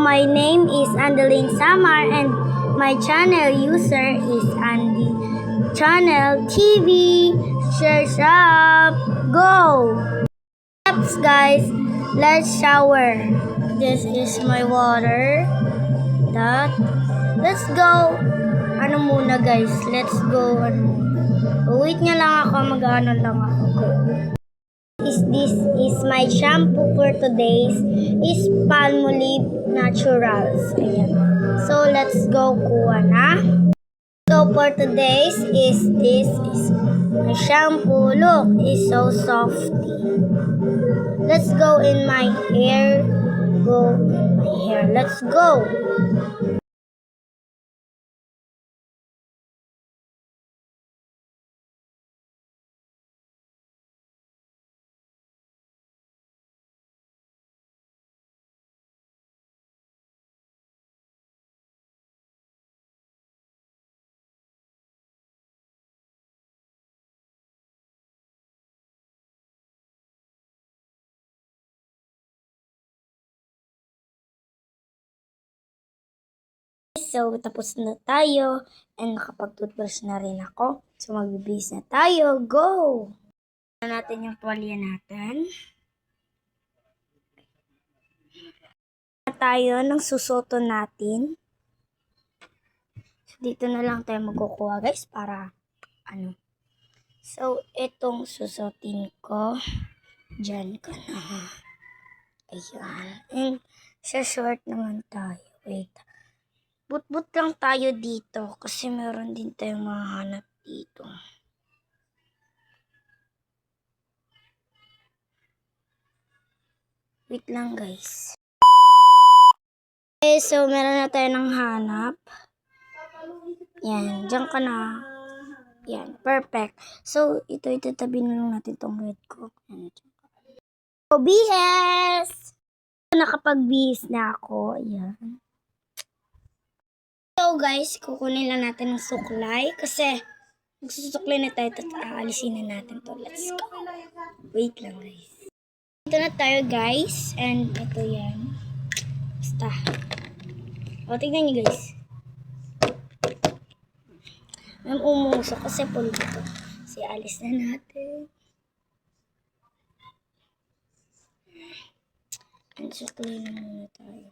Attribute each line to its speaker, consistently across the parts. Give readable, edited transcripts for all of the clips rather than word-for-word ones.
Speaker 1: my name is Andeline Samar and my channel user is Andy Channel TV. Share up, go! Steps, guys. Let's shower. This is my water. Let's go. Ano muna, guys? Let's go. Wait nga lang ako. Mag-ano lang ako. This is my shampoo for today's is Palmolive Naturals. Ayan. So, let's go kuha na. So, for today's this is my shampoo. Look, it's so softy. Let's go in my hair. Go in my hair. Let's go. So, tapos na tayo and nakapag-toothbrush na rin ako. So, magbibihis na tayo. Go! Na natin yung tuwalya natin. Tayo ng susoto natin. So, dito na lang tayo magkukuha, guys, para ano. So, itong susotin ko. Diyan ka na. Ayan. And sa short naman tayo. Wait. But lang tayo dito kasi meron din tayong mahanap dito. Wait lang, guys. Okay, so meron na tayo ng hanap. Yan, dyan ka na. Yan, perfect. So, ito itatabi na lang natin tong red ko. So, BS! Nakapag-BS na ako. Ayan. So guys, kukunin lang natin ng suklay kasi magsusuklay na tayo at aalisin na natin to. Let's go. Wait lang, guys. Ito na tayo, guys. And ito yan. Basta. O, tignan nyo, guys. Ang umuso kasi pulbo to. Kasi alis na natin. And suklay na muna tayo.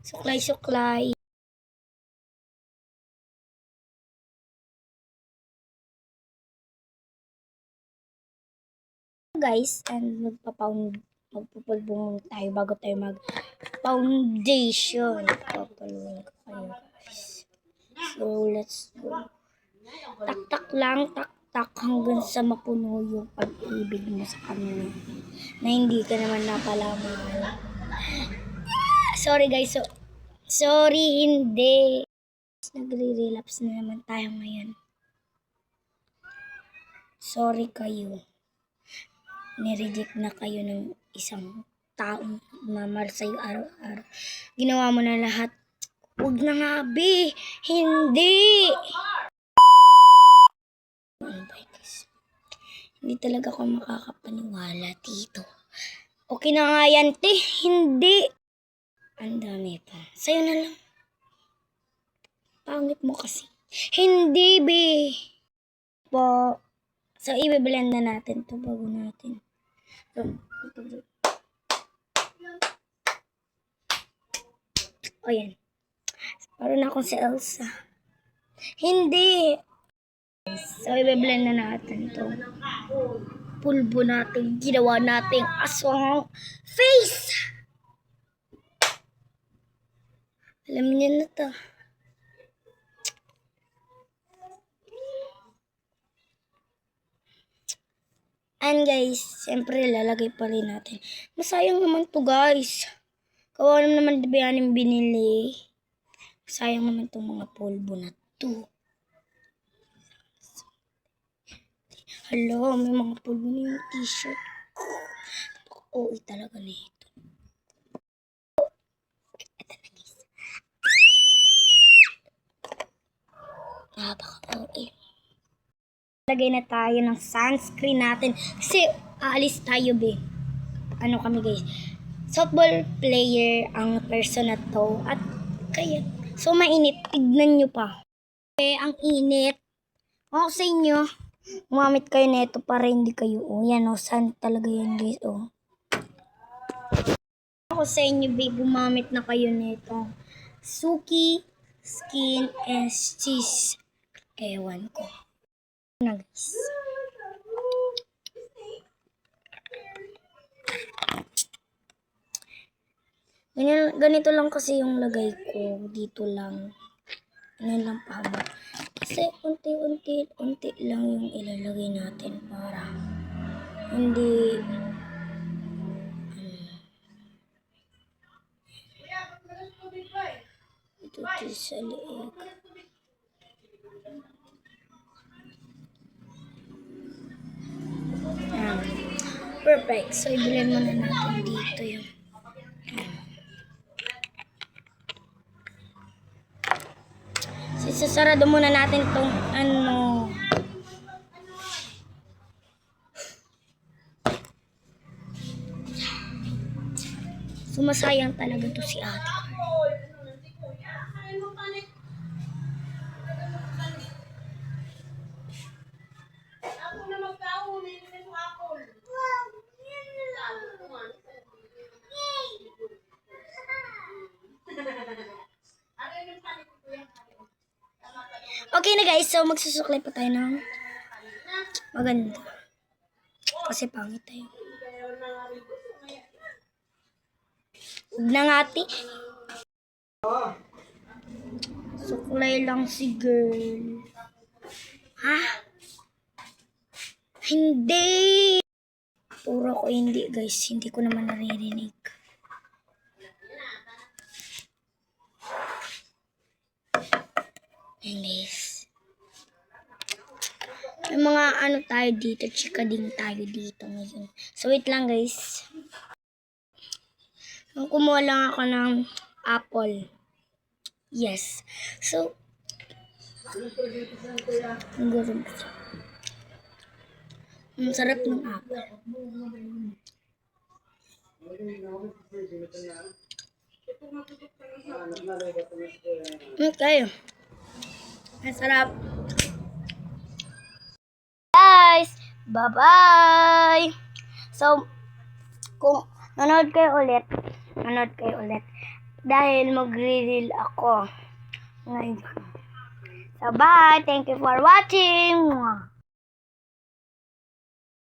Speaker 1: Suklay. Guys, and magpupulbo muna tayo bago tayo mag-foundation. Papulbuhin ko kayo, guys. So, let's go. Tak-tak lang, tak-tak hanggang sa mapuno yung pag-ibig mo sa kanila. Na hindi ka naman napalamahal. Sorry, guys. Sorry, hindi. Nagre-relapse na naman tayo ngayon. Sorry kayo. Nireject na kayo ng isang taong mamahal sa'yo araw-araw. Ginawa mo na lahat. Huwag na nga, be. Hindi. Hindi talaga ako makakapaniwala dito. Okay na nga yan, te. Hindi. Ang dami pa. Sa'yo na lang. Pangit mo kasi. Hindi, be. Po. So, i-blend na natin to bago natin. O, yan. Parang akong si Elsa. Hindi. So, i-blend na natin to. Pulbo natin. Ginawa natin aswang face. Alam niyo na to. And guys, siyempre lalagay pa rin natin. Masayang naman to, guys. Kawalan naman dibayan yung binili. Sayang naman itong mga pulbo na to. Hello, may mga pulbo na yung t-shirt ko. Oo, talaga na ito. Ito na, guys. Napaka-OA. Lagay na tayo ng sunscreen natin. Kasi aalis tayo, be. Ano kami, guys? Softball player ang person na to. At kaya, so mainit. Tignan nyo pa. Ang init. Ako sa inyo, gumamit kayo nito para hindi kayo. Yan, sun talaga yan, guys. Ako sa inyo, babe, gumamit na kayo nito. Suki Skin and Cheese. Ewan ko. Na, guys. Ganito lang kasi yung lagay ko. Dito lang. Ganyan lang pahaba. Kasi unti lang yung ilalagay natin para hindi ito sa liig. Perfect. So, ibilin muna natin dito yung sasarado muna natin itong ano. Sumasayang talaga to si ate. Okay na guys, so magsusuklay pa tayo ng maganda. Kasi pangit tayo. Huwag na nga ati. Suklay lang si girl. Ha? Hindi! Puro ko hindi guys, hindi ko naman naririnig. Guys. May mga ano tayo dito, chika din tayo dito ngayon. So wait lang guys. Kumuha lang ako ng apple. Yes. So, ang sarap ng apple. Okay. Ang sarap. Guys, bye-bye! So, kung nanood kayo ulit. Dahil magre-reel ako ngayon. So, bye! Thank you for watching!